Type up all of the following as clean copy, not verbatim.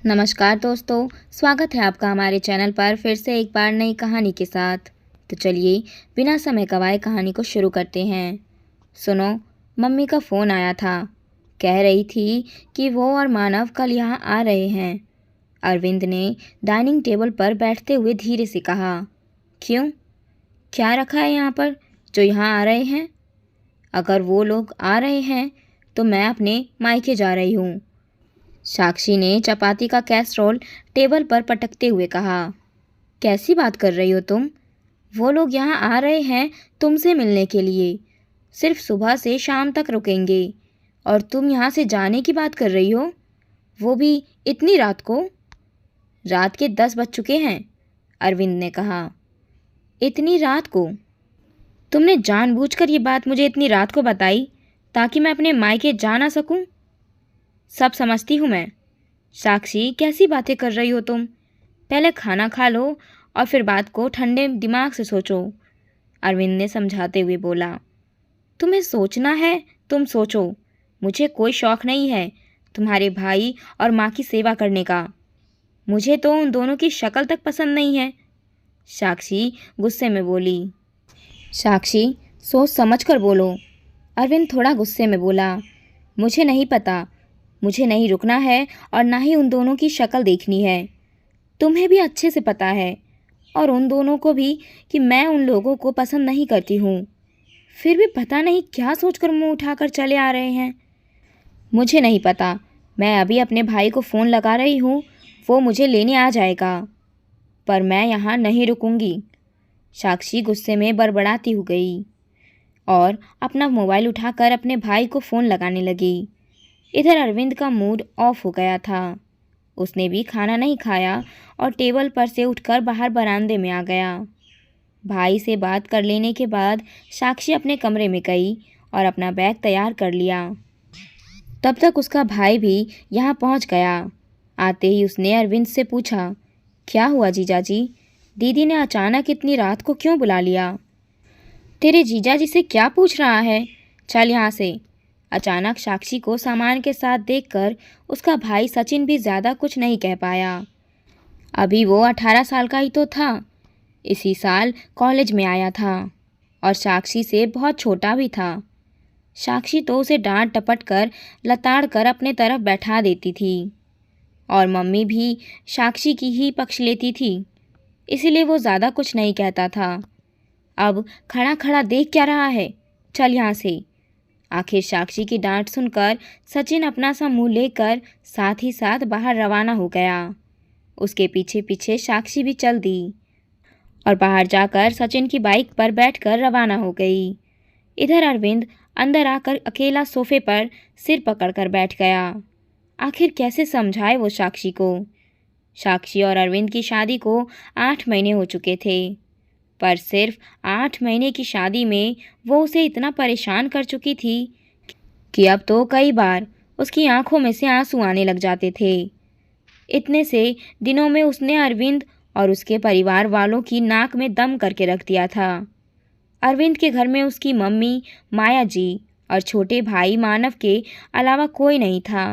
नमस्कार दोस्तों, स्वागत है आपका हमारे चैनल पर फिर से एक बार नई कहानी के साथ। तो चलिए बिना समय गवाए कहानी को शुरू करते हैं। सुनो, मम्मी का फ़ोन आया था। कह रही थी कि वो और मानव कल यहाँ आ रहे हैं। अरविंद ने डाइनिंग टेबल पर बैठते हुए धीरे से कहा, क्यों? क्या रखा है यहाँ पर जो यहाँ आ रहे हैं? अगर वो लोग आ रहे हैं तो मैं अपने मायके जा रही हूँ। साक्षी ने चपाती का कैसरोल टेबल पर पटकते हुए कहा, कैसी बात कर रही हो तुम? वो लोग यहाँ आ रहे हैं तुमसे मिलने के लिए। सिर्फ सुबह से शाम तक रुकेंगे और तुम यहाँ से जाने की बात कर रही हो, वो भी इतनी रात को? रात के 10 बज चुके हैं, अरविंद ने कहा। इतनी रात को? तुमने जानबूझकर ये बात मुझे इतनी रात को बताई ताकि मैं अपने मायके जा ना सकूं? सब समझती हूँ मैं। साक्षी, कैसी बातें कर रही हो तुम? पहले खाना खा लो और फिर बात को ठंडे दिमाग से सोचो, अरविंद ने समझाते हुए बोला। तुम्हें सोचना है तुम सोचो, मुझे कोई शौक़ नहीं है तुम्हारे भाई और माँ की सेवा करने का। मुझे तो उन दोनों की शक्ल तक पसंद नहीं है, साक्षी गुस्से में बोली। साक्षी, सोच समझ कर बोलो, अरविंद थोड़ा गुस्से में बोला। मुझे नहीं पता, मुझे नहीं रुकना है और ना ही उन दोनों की शक्ल देखनी है। तुम्हें भी अच्छे से पता है और उन दोनों को भी कि मैं उन लोगों को पसंद नहीं करती हूँ। फिर भी पता नहीं क्या सोचकर मुंह उठाकर चले आ रहे हैं। मुझे नहीं पता, मैं अभी अपने भाई को फ़ोन लगा रही हूँ, वो मुझे लेने आ जाएगा, पर मैं यहाँ नहीं रुकूंगी, साक्षी गुस्से में बड़बड़ाती हो गई और अपना मोबाइल उठाकर अपने भाई को फ़ोन लगाने लगी। इधर अरविंद का मूड ऑफ हो गया था। उसने भी खाना नहीं खाया और टेबल पर से उठकर बाहर बरामदे में आ गया। भाई से बात कर लेने के बाद साक्षी अपने कमरे में गई और अपना बैग तैयार कर लिया। तब तक उसका भाई भी यहाँ पहुँच गया। आते ही उसने अरविंद से पूछा, क्या हुआ जीजाजी? दीदी ने अचानक इतनी रात को क्यों बुला लिया? तेरे जीजाजी से क्या पूछ रहा है? चल यहाँ से। अचानक साक्षी को सामान के साथ देखकर उसका भाई सचिन भी ज़्यादा कुछ नहीं कह पाया। अभी वो 18 साल का ही तो था। इसी साल कॉलेज में आया था और साक्षी से बहुत छोटा भी था। साक्षी तो उसे डांट टपट कर लताड़ कर अपने तरफ बैठा देती थी और मम्मी भी साक्षी की ही पक्ष लेती थी, इसीलिए वो ज़्यादा कुछ नहीं कहता था। अब खड़ा खड़ा देख क्या रहा है? चल यहाँ से। आखिर साक्षी की डांट सुनकर सचिन अपना सा मुंह लेकर साथ ही साथ बाहर रवाना हो गया। उसके पीछे पीछे साक्षी भी चल दी और बाहर जाकर सचिन की बाइक पर बैठकर रवाना हो गई। इधर अरविंद अंदर आकर अकेला सोफे पर सिर पकड़कर बैठ गया। आखिर कैसे समझाए वो साक्षी को? साक्षी और अरविंद की शादी को 8 महीने हो चुके थे, पर सिर्फ 8 महीने की शादी में वो उसे इतना परेशान कर चुकी थी कि अब तो कई बार उसकी आंखों में से आंसू आने लग जाते थे। इतने से दिनों में उसने अरविंद और उसके परिवार वालों की नाक में दम करके रख दिया था। अरविंद के घर में उसकी मम्मी माया जी और छोटे भाई मानव के अलावा कोई नहीं था।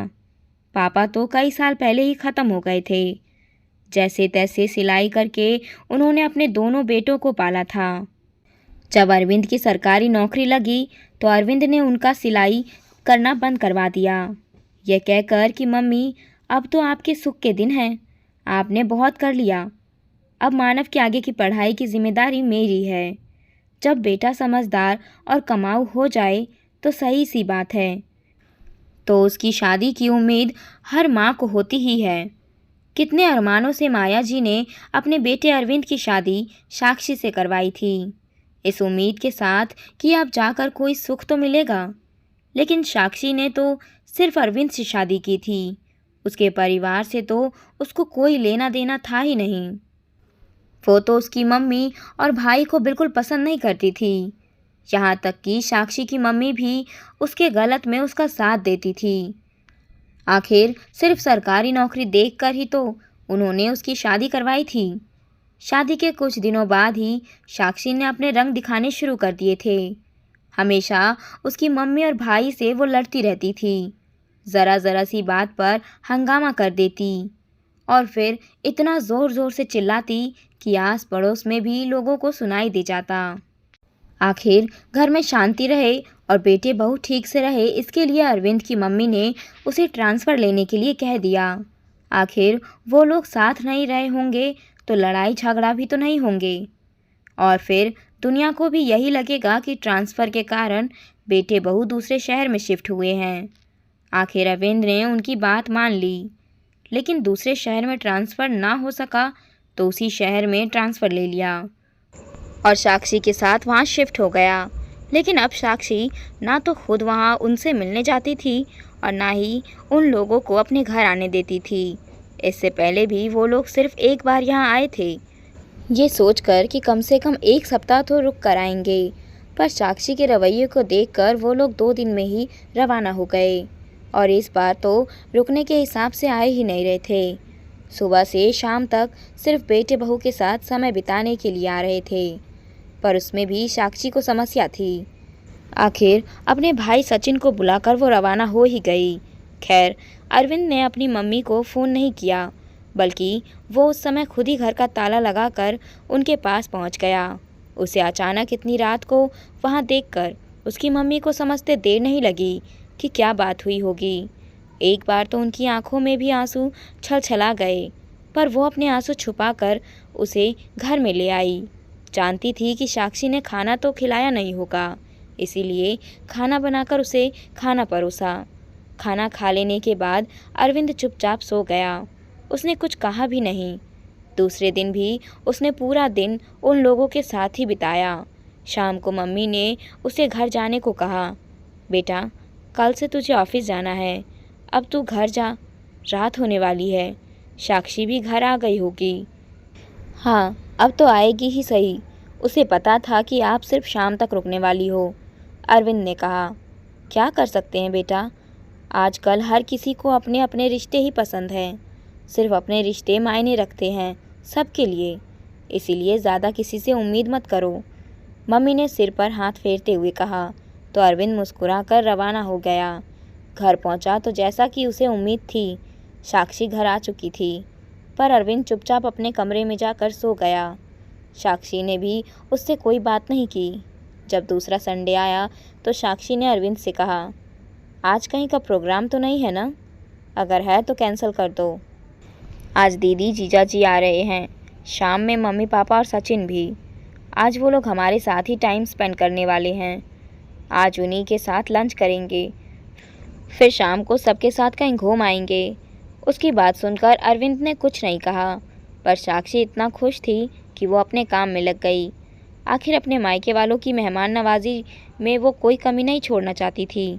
पापा तो कई साल पहले ही ख़त्म हो गए थे। जैसे तैसे सिलाई करके उन्होंने अपने दोनों बेटों को पाला था। जब अरविंद की सरकारी नौकरी लगी तो अरविंद ने उनका सिलाई करना बंद करवा दिया, यह कहकर कि मम्मी, अब तो आपके सुख के दिन हैं, आपने बहुत कर लिया, अब मानव के आगे की पढ़ाई की जिम्मेदारी मेरी है। जब बेटा समझदार और कमाऊ हो जाए तो सही सी बात है, तो उसकी शादी की उम्मीद हर माँ को होती ही है। कितने अरमानों से माया जी ने अपने बेटे अरविंद की शादी साक्षी से करवाई थी, इस उम्मीद के साथ कि अब जाकर कोई सुख तो मिलेगा। लेकिन साक्षी ने तो सिर्फ अरविंद से शादी की थी, उसके परिवार से तो उसको कोई लेना देना था ही नहीं। वो तो उसकी मम्मी और भाई को बिल्कुल पसंद नहीं करती थी। यहाँ तक कि साक्षी की मम्मी भी उसके गलत में उसका साथ देती थी। आखिर सिर्फ सरकारी नौकरी देखकर ही तो उन्होंने उसकी शादी करवाई थी। शादी के कुछ दिनों बाद ही साक्षी ने अपने रंग दिखाने शुरू कर दिए थे। हमेशा उसकी मम्मी और भाई से वो लड़ती रहती थी, ज़रा ज़रा सी बात पर हंगामा कर देती। और फिर इतना ज़ोर ज़ोर से चिल्लाती कि आस पड़ोस में भी लोगों को सुनाई दे जाता। आखिर घर में शांति रहे और बेटे बहू ठीक से रहे, इसके लिए अरविंद की मम्मी ने उसे ट्रांसफ़र लेने के लिए कह दिया। आखिर वो लोग साथ नहीं रहे होंगे तो लड़ाई झगड़ा भी तो नहीं होंगे, और फिर दुनिया को भी यही लगेगा कि ट्रांसफ़र के कारण बेटे बहू दूसरे शहर में शिफ्ट हुए हैं। आखिर अरविंद ने उनकी बात मान ली, लेकिन दूसरे शहर में ट्रांसफ़र ना हो सका तो उसी शहर में ट्रांसफ़र ले लिया और साक्षी के साथ वहाँ शिफ्ट हो गया। लेकिन अब साक्षी ना तो खुद वहाँ उनसे मिलने जाती थी और ना ही उन लोगों को अपने घर आने देती थी। इससे पहले भी वो लोग सिर्फ एक बार यहाँ आए थे, ये सोचकर कि कम से कम 1 सप्ताह तो रुक कर आएंगे, पर साक्षी के रवैये को देखकर वो लोग 2 दिन में ही रवाना हो गए और इस बार तो रुकने के हिसाब से आए ही नहीं रहे थे। सुबह से शाम तक सिर्फ बेटे बहू के साथ समय बिताने के लिए आ रहे थे, पर उसमें भी साक्षी को समस्या थी। आखिर अपने भाई सचिन को बुलाकर वो रवाना हो ही गई। खैर, अरविंद ने अपनी मम्मी को फ़ोन नहीं किया, बल्कि वो उस समय खुद ही घर का ताला लगाकर उनके पास पहुंच गया। उसे अचानक इतनी रात को वहां देखकर उसकी मम्मी को समझते देर नहीं लगी कि क्या बात हुई होगी। एक बार तो उनकी आंखों में भी आंसू छलछला गए, पर वो अपने आंसू छुपाकर उसे घर में ले आई। जानती थी कि साक्षी ने खाना तो खिलाया नहीं होगा, इसीलिए खाना बनाकर उसे खाना परोसा। खाना खा लेने के बाद अरविंद चुपचाप सो गया। उसने कुछ कहा भी नहीं। दूसरे दिन भी उसने पूरा दिन उन लोगों के साथ ही बिताया। शाम को मम्मी ने उसे घर जाने को कहा। बेटा, कल से तुझे ऑफिस जाना है, अब तू घर जा, रात होने वाली है। साक्षी भी घर आ गई होगी। हाँ, अब तो आएगी ही सही, उसे पता था कि आप सिर्फ शाम तक रुकने वाली हो, अरविंद ने कहा। क्या कर सकते हैं बेटा, आजकल हर किसी को अपने अपने रिश्ते ही पसंद हैं। सिर्फ अपने रिश्ते मायने रखते हैं सबके लिए, इसीलिए ज़्यादा किसी से उम्मीद मत करो, मम्मी ने सिर पर हाथ फेरते हुए कहा। तो अरविंद मुस्कुराकर रवाना हो गया। घर पहुंचा तो जैसा कि उसे उम्मीद थी, साक्षी घर आ चुकी थी, पर अरविंद चुपचाप अपने कमरे में जाकर सो गया। साक्षी ने भी उससे कोई बात नहीं की। जब दूसरा संडे आया तो साक्षी ने अरविंद से कहा, आज कहीं का प्रोग्राम तो नहीं है ना? अगर है तो कैंसिल कर दो। आज दीदी जीजा जी आ रहे हैं, शाम में मम्मी पापा और सचिन भी। आज वो लोग हमारे साथ ही टाइम स्पेंड करने वाले हैं। आज उन्हीं के साथ लंच करेंगे, फिर शाम को सबके साथ कहीं घूम आएंगे। उसकी बात सुनकर अरविंद ने कुछ नहीं कहा, पर साक्षी इतना खुश थी कि वो अपने काम में लग गई। आखिर अपने मायके वालों की मेहमान नवाजी में वो कोई कमी नहीं छोड़ना चाहती थी।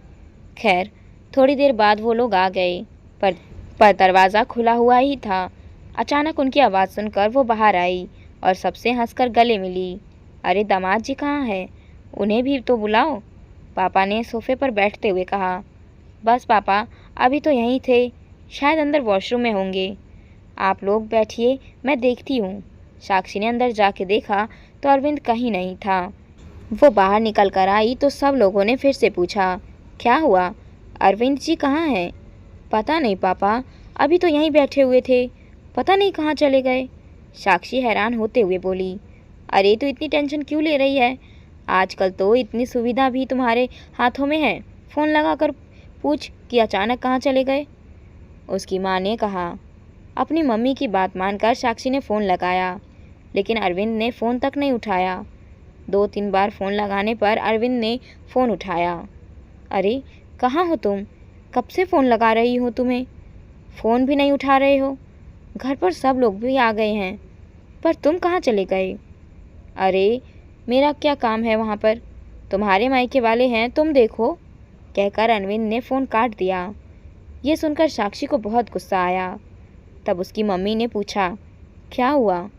खैर, थोड़ी देर बाद वो लोग आ गए, पर दरवाज़ा खुला हुआ ही था। अचानक उनकी आवाज़ सुनकर वो बाहर आई और सबसे हंसकर गले मिली। अरे दामाद जी कहाँ हैं? उन्हें भी तो बुलाओ, पापा ने सोफे पर बैठते हुए कहा। बस पापा, अभी तो यहीं थे, शायद अंदर वॉशरूम में होंगे। आप लोग बैठिए, मैं देखती हूँ। साक्षी ने अंदर जाके देखा तो अरविंद कहीं नहीं था। वो बाहर निकल कर आई तो सब लोगों ने फिर से पूछा, क्या हुआ, अरविंद जी कहाँ हैं? पता नहीं पापा, अभी तो यहीं बैठे हुए थे, पता नहीं कहाँ चले गए। साक्षी हैरान होते हुए बोली। अरे तो इतनी टेंशन क्यों ले रही है? आजकल तो इतनी सुविधा भी तुम्हारे हाथों में है, फ़ोन लगा कर पूछ कि अचानक कहाँ चले गए, उसकी माँ ने कहा। अपनी मम्मी की बात मानकर साक्षी ने फ़ोन लगाया, लेकिन अरविंद ने फ़ोन तक नहीं उठाया। 2-3 बार फ़ोन लगाने पर अरविंद ने फ़ोन उठाया। अरे कहाँ हो तुम? कब से फ़ोन लगा रही हो तुम्हें, फ़ोन भी नहीं उठा रहे हो। घर पर सब लोग भी आ गए हैं, पर तुम कहाँ चले गए? अरे मेरा क्या काम है वहाँ पर, तुम्हारे मायके वाले हैं, तुम देखो, कहकर अरविंद ने फ़ोन काट दिया। ये सुनकर साक्षी को बहुत गुस्सा आया। तब उसकी मम्मी ने पूछा, क्या हुआ,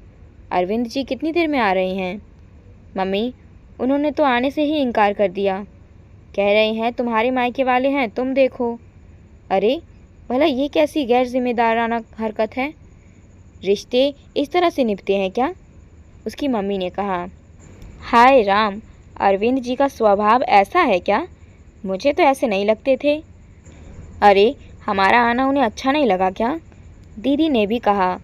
अरविंद जी कितनी देर में आ रहे हैं? मम्मी, उन्होंने तो आने से ही इनकार कर दिया, कह रहे हैं तुम्हारे मायके वाले हैं, तुम देखो। अरे भला ये कैसी गैर जिम्मेदाराना हरकत है, रिश्ते इस तरह से निभते हैं क्या? उसकी मम्मी ने कहा। हाय राम, अरविंद जी का स्वभाव ऐसा है क्या? मुझे तो ऐसे नहीं लगते थे। अरे हमारा आना उन्हें अच्छा नहीं लगा क्या? दीदी ने भी कहा।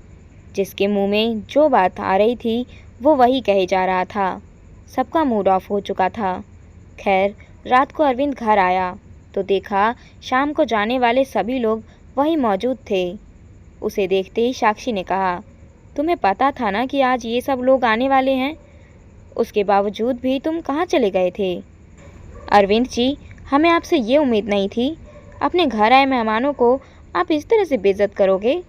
जिसके मुंह में जो बात आ रही थी वो वही कहे जा रहा था। सबका मूड ऑफ हो चुका था। खैर, रात को अरविंद घर आया तो देखा शाम को जाने वाले सभी लोग वहीं मौजूद थे। उसे देखते ही साक्षी ने कहा, तुम्हें पता था ना कि आज ये सब लोग आने वाले हैं? उसके बावजूद भी तुम कहाँ चले गए थे? अरविंद जी, हमें आपसे ये उम्मीद नहीं थी। अपने घर आए मेहमानों को आप इस तरह से बेइज्जत करोगे?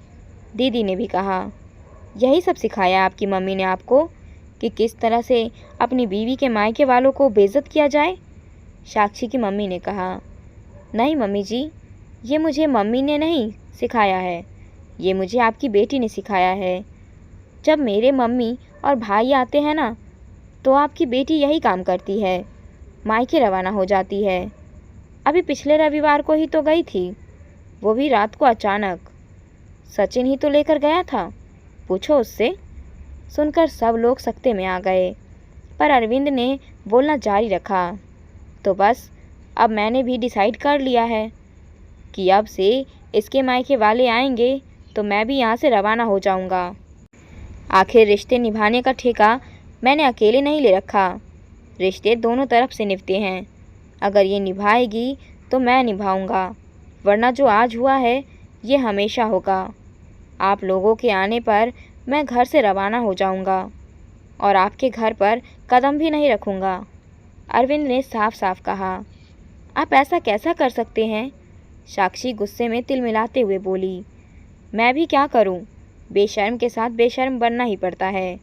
दीदी ने भी कहा। यही सब सिखाया आपकी मम्मी ने आपको कि किस तरह से अपनी बीवी के मायके वालों को बेइज्जत किया जाए? साक्षी की मम्मी ने कहा। नहीं मम्मी जी, ये मुझे मम्मी ने नहीं सिखाया है, ये मुझे आपकी बेटी ने सिखाया है। जब मेरे मम्मी और भाई आते हैं ना, तो आपकी बेटी यही काम करती है, मायके रवाना हो जाती है। अभी पिछले रविवार को ही तो गई थी, वो भी रात को अचानक। सचिन ही तो लेकर गया था, पूछो उससे। सुनकर सब लोग सकते में आ गए, पर अरविंद ने बोलना जारी रखा। तो बस अब मैंने भी डिसाइड कर लिया है कि अब से इसके मायके वाले आएंगे तो मैं भी यहाँ से रवाना हो जाऊँगा। आखिर रिश्ते निभाने का ठेका मैंने अकेले नहीं ले रखा, रिश्ते दोनों तरफ से निभते हैं। अगर ये निभाएगी तो मैं निभाऊंगा, वरना जो आज हुआ है ये हमेशा होगा। आप लोगों के आने पर मैं घर से रवाना हो जाऊंगा और आपके घर पर कदम भी नहीं रखूंगा। अरविंद ने साफ साफ कहा। आप ऐसा कैसा कर सकते हैं? साक्षी गुस्से में तिलमिलाते हुए बोली। मैं भी क्या करूं? बेशर्म के साथ बेशर्म बनना ही पड़ता है,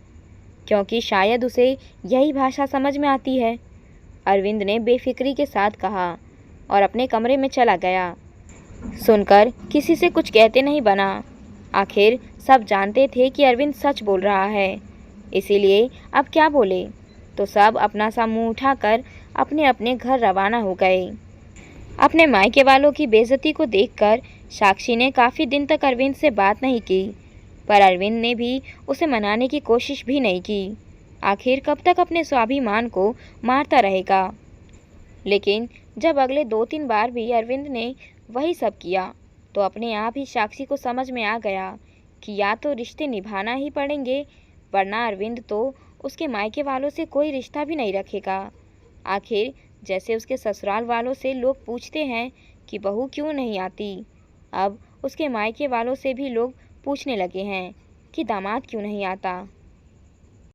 क्योंकि शायद उसे यही भाषा समझ में आती है। अरविंद ने बेफिक्री के साथ कहा और अपने कमरे में चला गया। सुनकर किसी से कुछ कहते नहीं बना। आखिर सब जानते थे कि अरविंद सच बोल रहा है, इसीलिए अब क्या बोले। तो सब अपना सा मुंह उठाकर अपने अपने घर रवाना हो गए। अपने मायके वालों की बेइज्जती को देखकर साक्षी ने काफ़ी दिन तक अरविंद से बात नहीं की, पर अरविंद ने भी उसे मनाने की कोशिश भी नहीं की। आखिर कब तक अपने स्वाभिमान को मारता रहेगा? लेकिन जब अगले 2-3 बार भी अरविंद ने वही सब किया, तो अपने आप ही साक्षी को समझ में आ गया कि या तो रिश्ते निभाना ही पड़ेंगे, वरना अरविंद तो उसके मायके वालों से कोई रिश्ता भी नहीं रखेगा। आखिर जैसे उसके ससुराल वालों से लोग पूछते हैं कि बहू क्यों नहीं आती, अब उसके मायके वालों से भी लोग पूछने लगे हैं कि दामाद क्यों नहीं आता।